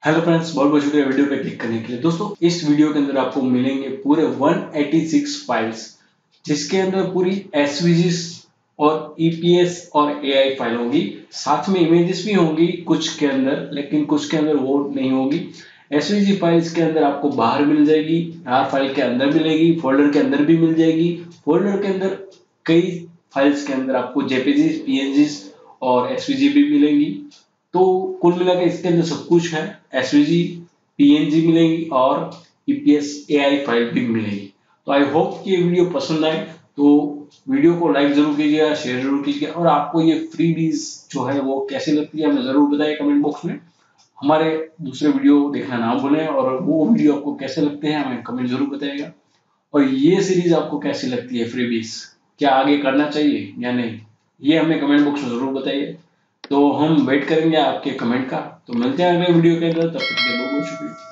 Hello friends, बहुत बहुत शुक्रिया वीडियो पे क्लिक करने के लिए। दोस्तों, इस वीडियो के अंदर आपको मिलेंगे पूरे 186 फाइल्स, जिसके अंदर पूरी एसवीजीस और ईपीएस और एआई फाइल होगी। साथ में इमेजेस भी होंगी कुछ के अंदर, लेकिन कुछ के अंदर वो नहीं होगी। एसवीजी फाइल्स के अंदर आपको बाहर मिल जाएगी, आर फाइल के अंदर मिलेगी, फोल्डर के अंदर भी मिल जाएगी। फोल्डर के अंदर कई फाइल्स के अंदर आपको जेपीजीस, पीएनजीस और एसवीजी भी मिलेंगी। तो कुल मिला के इसके अंदर सब कुछ है। एसवीजी, पीएनजी मिलेगी और ईपीएस एआई फाइल भी मिलेगी। तो आई होप कि ये वीडियो पसंद आए, तो वीडियो को लाइक जरूर कीजिएगा, शेयर जरूर कीजिएगा, और आपको ये फ्रीबीज जो है वो कैसी लगती है हमें जरूर बताइए कमेंट बॉक्स में। हमारे दूसरे वीडियो देखना ना भूलें, और वो वीडियो आपको कैसे लगते हैं हमें कमेंट जरूर बताइएगा। और ये सीरीज आपको कैसी लगती है फ्रीबीज, क्या आगे करना चाहिए या नहीं, ये हमें कमेंट बॉक्स में जरूर बताइए। तो हम वेट करेंगे आपके कमेंट का। तो मिलते हैं अगले वीडियो के अंदर, तब तक के लिए बहुत बहुत शुक्रिया।